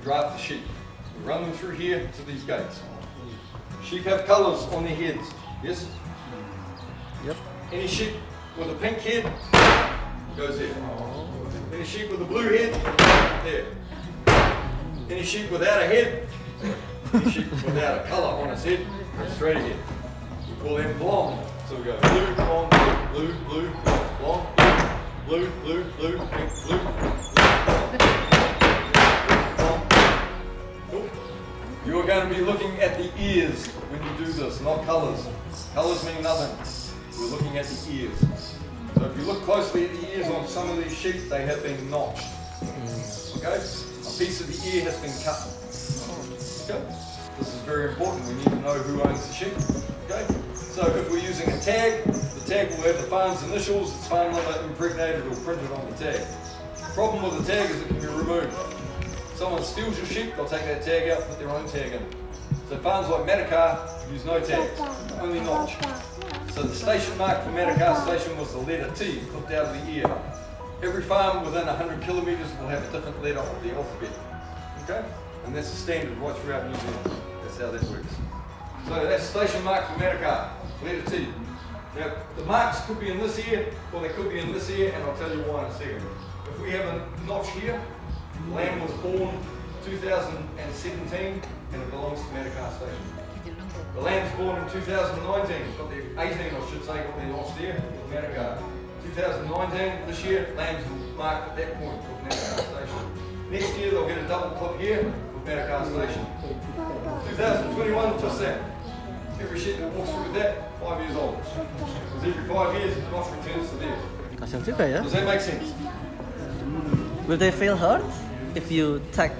draft the sheep. We run them through here to these gates. Sheep have colours on their heads, yes? Yep. Any sheep with a pink head goes there. Any sheep with a blue head, there. Any sheep without a head, any sheep without a colour on its head, goes straight ahead. We call them blonde. So we go blue, blonde, blue, blue, blonde, blue, blue, blue, pink, blue, blonde. Cool. You are going to be looking at the ears when you do this, not colours. Colours mean nothing. We're looking at the ears. So if you look closely at the ears on some of these sheep, they have been notched. Okay? A piece of the ear has been cut. Okay? This is very important. We need to know who owns the sheep. Okay? So if we're using a tag, the tag will have the farm's initials, its farm number impregnated or printed on the tag. The problem with the tag is it can be removed. If someone steals your sheep, they'll take that tag out, put their own tag in. So farms like Manukau use no tags, only notch. So the station mark for Manukau station was the letter T, clipped out of the ear. Every farm within 100 kilometres will have a different letter of the alphabet. Okay? And that's the standard right throughout New Zealand. That's how that works. So that's station mark for Manukau, letter T. Now, the marks could be in this ear, or they could be in this ear, and I'll tell you why in a second. If we have a notch here, the lamb was born 2017, and it belongs to Manukau station. The lamb's born in 2019, got their 18, I should say, got their notch there, with Manukau. 2019, this year, lambs will mark at that point with Manukau station. Next year, they'll get a double clip here with Manukau station. 2021, just that. Every sheep that walks through that, 5 years old. Because every 5 years, the notch returns to there. Kasian juga ya. Does that make sense? Will they feel hurt if you cut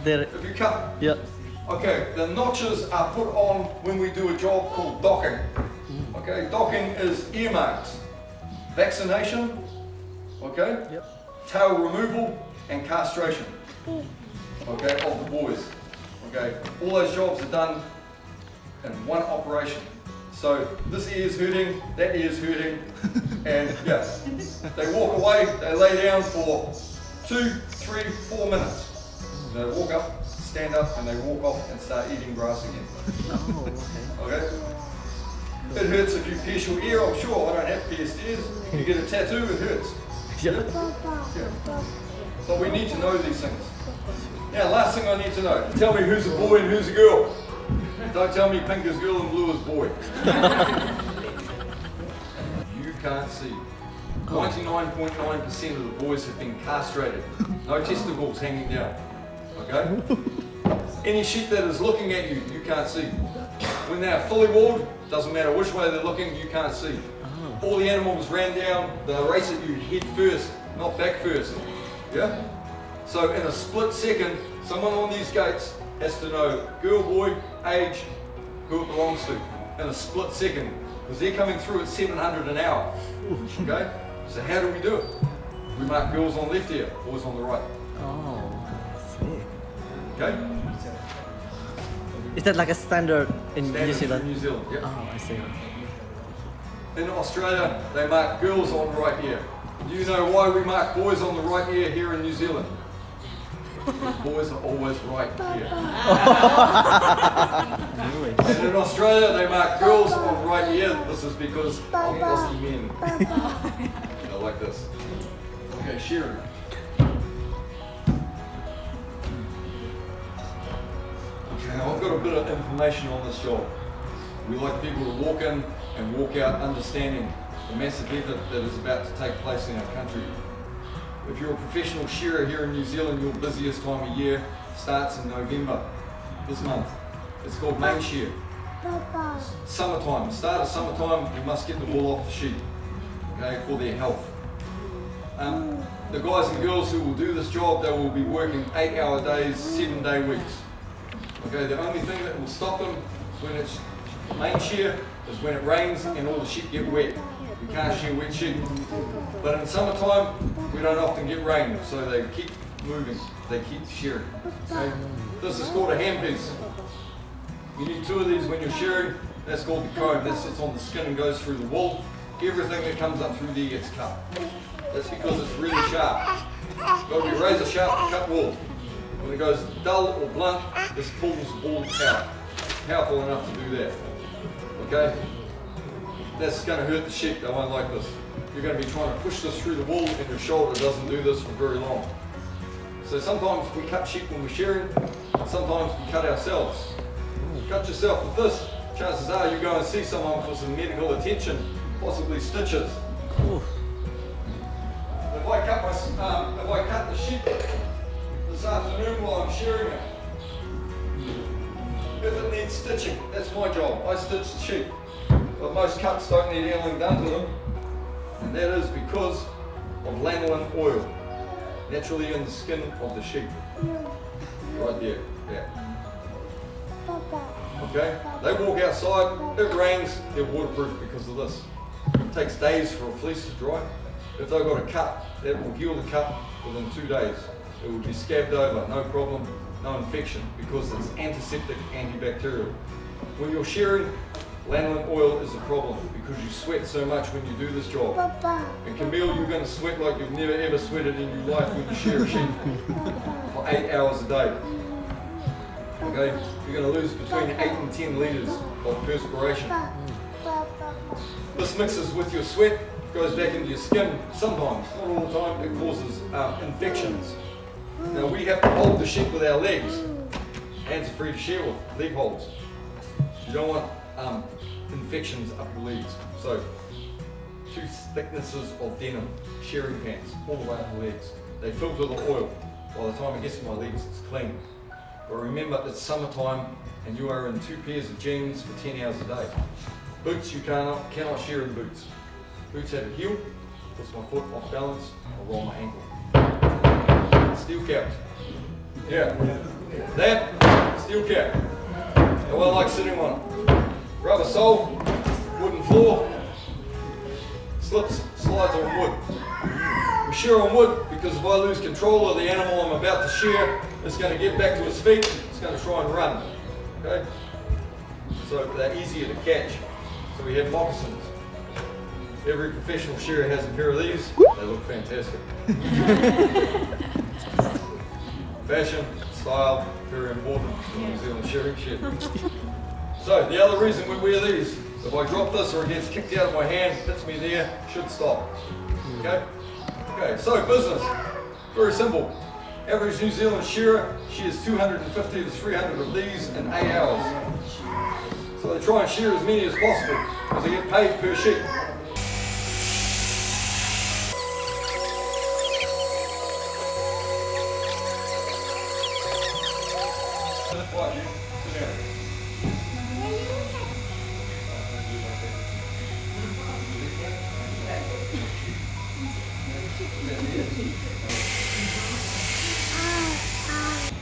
their? If you cut. Yeah. Okay, the notches are put on when we do a job called docking. Okay, docking is earmarks, vaccination, okay, Yep. tail removal, and castration. Okay, of the boys. Okay, all those jobs are done in one operation. So this ear is hurting, that ear is hurting, and yeah, they walk away, they lay down for 2, 3, 4 minutes. They walk up, stand up, and they walk off and start eating grass again. Oh, okay. Okay? It hurts if you pierce your ear, I'm sure. I don't have pierced ears. You get a tattoo, it hurts. Yeah. Yeah. But we need to know these things. Now, last thing I need to know. Tell me who's a boy and who's a girl. Don't tell me pink is girl and blue is boy. You can't see. 99.9% of the boys have been castrated. No testicles hanging down. Okay? Any sheep that is looking at you, you can't see. When they are fully walled, doesn't matter which way they're looking, you can't see. All the animals ran down, they'll race at you head first, not back first. Yeah? So in a split second, someone on these gates has to know girl, boy, age, who it belongs to. In a split second. Because they're coming through at 700 an hour. Okay? So how do we do it? We mark girls on the left here, boys on the right. Oh, I see. Okay? Is that like a standard in Standard New Zealand? in New Zealand, yeah. Oh, I see. In Australia, they mark girls on the right ear. Do you know why we mark boys on the right ear here in New Zealand? Because boys are always right here. And in Australia, they mark girls on the right ear. This is because I'm Aussie men. I like this. Okay, shearing. Okay, now I've got a bit of information on this job. We like people to walk in and walk out understanding the massive effort that is about to take place in our country. If you're a professional shearer here in New Zealand, your busiest time of year starts in November, this month. It's called main shear. Summertime, start of summertime, you must get the wool off the sheep, okay, for their health. The guys and girls who will do this job, they will be working 8-hour days, 7-day weeks. Okay, the only thing that will stop them when it's main shear is when it rains and all the sheep get wet. We can't shear wet sheep. But in summertime, we don't often get rain, so they keep moving, they keep shearing. Okay? This is called a handpiece. You need 2 of these when you're shearing. That's called the comb. That sits on the skin and goes through the wool. Everything that comes up through there gets cut. That's because it's really sharp. It's got to be razor sharp to cut wool. When it goes dull or blunt, this pulls the ball out. Powerful enough to do that. Okay? That's going to hurt the sheep, they won't like this. You're going to be trying to push this through the wool and your shoulder doesn't do this for very long. So sometimes we cut sheep when we're shearing, and sometimes we cut ourselves. Cut yourself with this, chances are you go and see someone for some medical attention, possibly stitches. Ooh. If I cut the sheep this afternoon while I'm shearing it, if it needs stitching, that's my job. I stitch the sheep. But most cuts don't need anything done to them, and that is because of lanolin oil, naturally in the skin of the sheep. Right there, yeah. Okay, they walk outside, it rains, they're waterproof because of this. It takes days for a fleece to dry. If they've got a cut, that will heal the cut within 2 days. It will be scabbed over, no problem, no infection, because it's antiseptic, antibacterial. When you're shearing, lanolin oil is a problem because you sweat so much when you do this job. And Camille, you're going to sweat like you've never ever sweated in your life when you shear a sheep for 8 hours a day. Okay, you're going to lose between 8 and 10 litres of perspiration. This mixes with your sweat, goes back into your skin sometimes, not all the time, it causes infections. Now we have to hold the sheep with our legs. Hands are free to shear with, leg holds. You don't want infections up your legs. So 2 thicknesses of denim, shearing pants, all the way up the legs. They filter the oil. By the time it gets to my legs, it's clean. But remember, it's summertime and you are in 2 pairs of jeans for 10 hours a day. Boots, you cannot shear in boots. Boots have a heel, puts my foot off balance, I'll roll my ankle. Steel capped. Yeah. That, steel cap. No one likes sitting on it. Rubber sole, wooden floor, slips, slides on wood. We shear on wood because if I lose control of the animal I'm about to shear, it's going to get back to its feet, it's going to try and run. Okay? So they're easier to catch. So we have moccasins. Every professional shearer has a pair of these. They look fantastic. Fashion, style, very important in New Zealand shearing shed. So the other reason we wear these, if I drop this or it gets kicked out of my hand, hits me there, should stop. Okay? Okay, so business. Very simple. Average New Zealand shearer shears 250 to 300 of these in 8 hours. So they try and shear as many as possible because they get paid per sheep.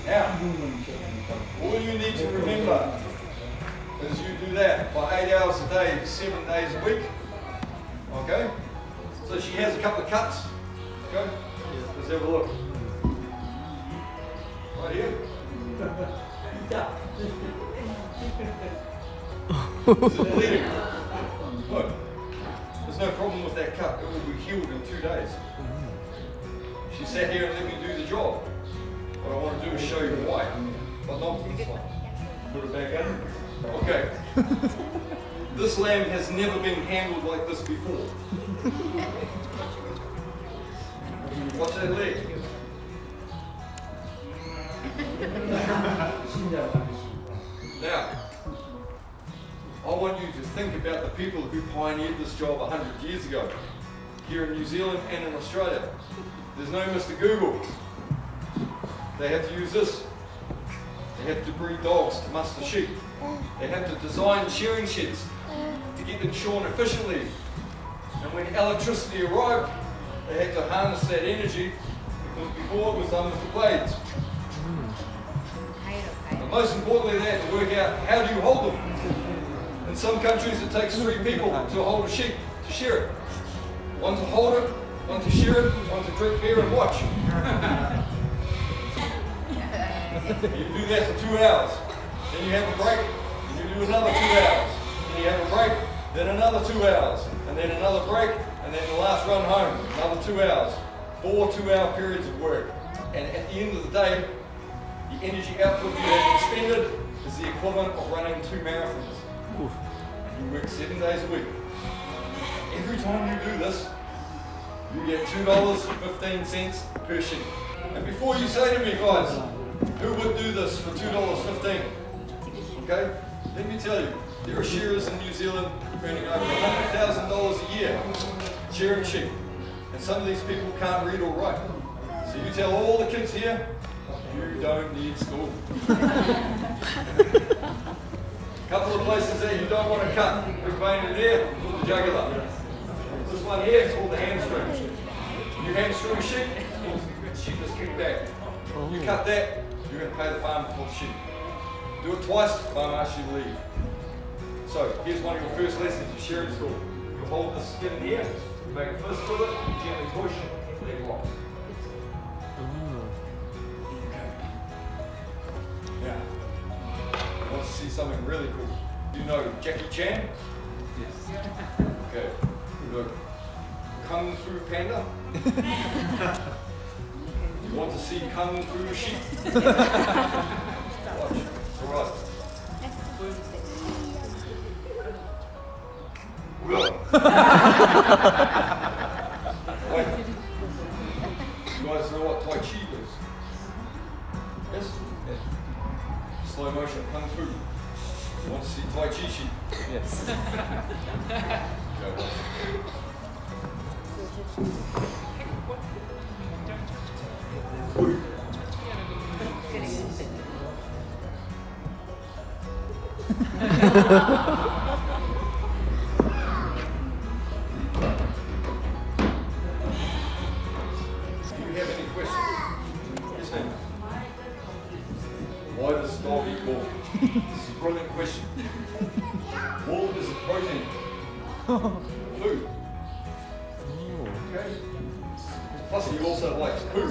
Now, all you need to remember is you do that for 8 hours a day, 7 days a week. Okay? So she has a couple of cuts. Okay? Let's have a look. Right here. Is it bleeding? Look. There's no problem with that cut. It will be healed in 2 days. She sat here and let me do the job. What I want to do is show you why. But not this one. Put it back in. Okay. This lamb has never been handled like this before. Watch that leg. Now, I want you to think about the people who pioneered this job 100 years ago, here in New Zealand and in Australia. There's no Mr. Google. They have to use this. They have to breed dogs to muster sheep. They have to design shearing sheds to get them shorn efficiently. And when electricity arrived, they had to harness that energy because before it was done with the blades. But most importantly, they had to work out how do you hold them. In some countries, it takes 3 people to hold a sheep to shear it. One to hold it, one to shear it, one to drink beer and watch. You do that for 2 hours, then you have a break, and you do another 2 hours, then you have a break, then another 2 hours, and then another break, and then the last run home, another 2 hours. 4 2-hour periods of work. And at the end of the day, The energy output you have expended is the equivalent of running 2 marathons. Oof. You work 7 days a week. Every time you do this, you get $2.15 per sheep. And before you say to me, guys, who would do this for $2.15? Okay, let me tell you, there are shearers in New Zealand earning over $100,000 a year shearing sheep. And some of these people can't read or write. So you tell all the kids here, you don't need school. Couple of places there you don't want to cut. Big vein in there, the jugular. This one here is called the hamstring. You hamstring a sheep, the sheep is kicked back. You cut that, you're going to pay the farmer for the sheep. Do it twice, the farmer asks you to leave. So here's one of your first lessons in shearing school. You hold the skin here, you make a fist with it, you gently push, leg lock. Now, I want to see something really cool. You know Jackie Chan? Yes. Okay. Look. Kung Fu Panda? You want to see Kung Fu Sheep? Watch. Alright. Wait. You guys know what Tai Chi is? Yes? Yes. Slow motion Kung Fu. You want to see Tai Chi sheep? Yes. Okay, watch. Do you have any questions? Yes, ma'am. Why does dog eat wool? This is a brilliant question. Wool is a protein. Food. Okay. Plus he also likes poo.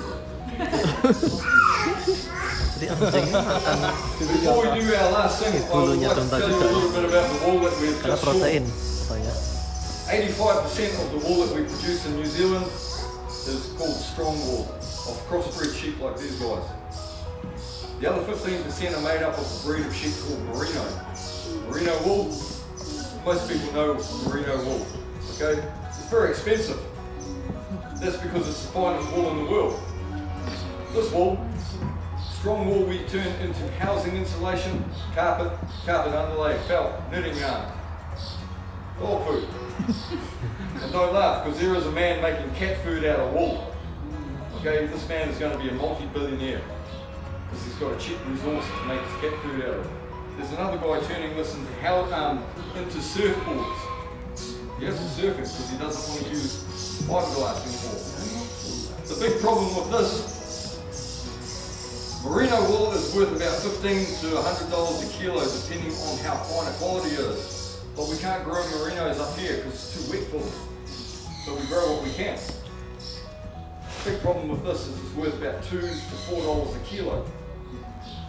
Jadi anjingnya makan Before we do our last thing, I would bulunya like to domba tell you a juga. little bit about the wool that we've Karena just protein, shorn. katanya. 85% of the wool that we produce in New Zealand is called strong wool, of crossbred sheep like these guys. The other 15% are made up of a breed of sheep called merino. Merino wool, most people know merino wool, okay? It's very expensive. That's because it's the finest wool in the world. This wool, strong wool, we turn into housing insulation, carpet underlay, felt, knitting yarn, dog food. And don't laugh, because there is a man making cat food out of wool. Okay, this man is going to be a multi-billionaire because he's got a cheap resource to make his cat food out of. There's another guy turning this into surfboards. He has to surf it because he doesn't want to use fiberglass anymore. The big problem with this, merino wool is worth about $15 to $100 a kilo depending on how fine a quality it is. But we can't grow merinos up here because it's too wet for them. So we grow what we can. The big problem with this is it's worth about $2 to $4 a kilo.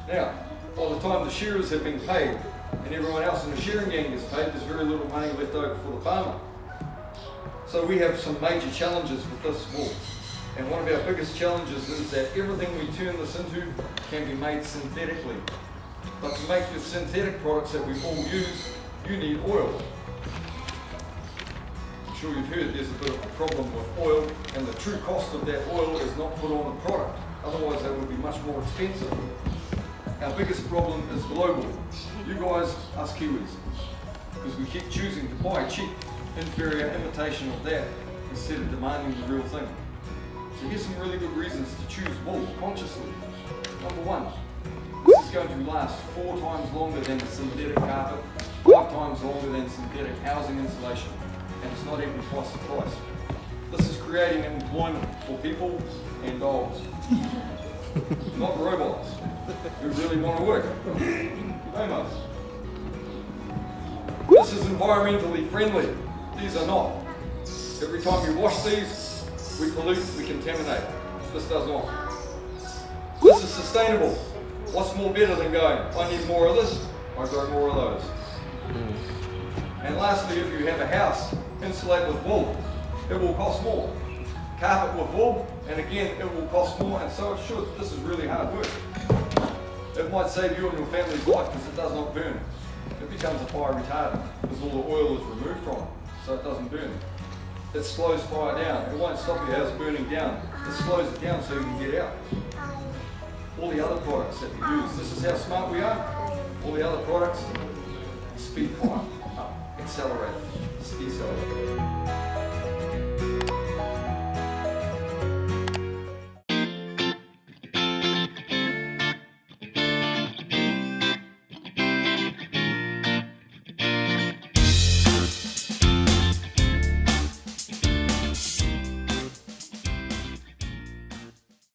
Now, by the time the shearers have been paid and everyone else in the shearing gang gets paid, there's very little money left over for the farmer. So we have some major challenges with this wool. And one of our biggest challenges is that everything we turn this into can be made synthetically. But to make the synthetic products that we all use, you need oil. I'm sure you've heard there's a bit of a problem with oil, and the true cost of that oil is not put on the product. Otherwise that would be much more expensive. Our biggest problem is global. You guys, us Kiwis, because we keep choosing to buy cheap, inferior imitation of that instead of demanding the real thing. So here's some really good reasons to choose wool consciously. Number one, this is going to last 4 times longer than the synthetic carpet, 5 times longer than synthetic housing insulation, and it's not even twice the price. This is creating employment for people and dogs, not robots who really want to work. Homos. This is environmentally friendly. These are not. Every time you wash these, we pollute, we contaminate. This does not. This is sustainable. What's more better than going, I need more of this, I grow more of those. And lastly, if you have a house, insulate with wool, it will cost more. Carpet with wool, and again, it will cost more, and so it should. This is really hard work. It might save you and your family's life because it does not burn. It becomes a fire retardant because all the oil is removed from it, so it doesn't burn. It slows fire down. It won't stop your house burning down. It slows it down so you can get out. All the other products that we use, this is how smart we are. All the other products, speed fire up, accelerate, decelerate.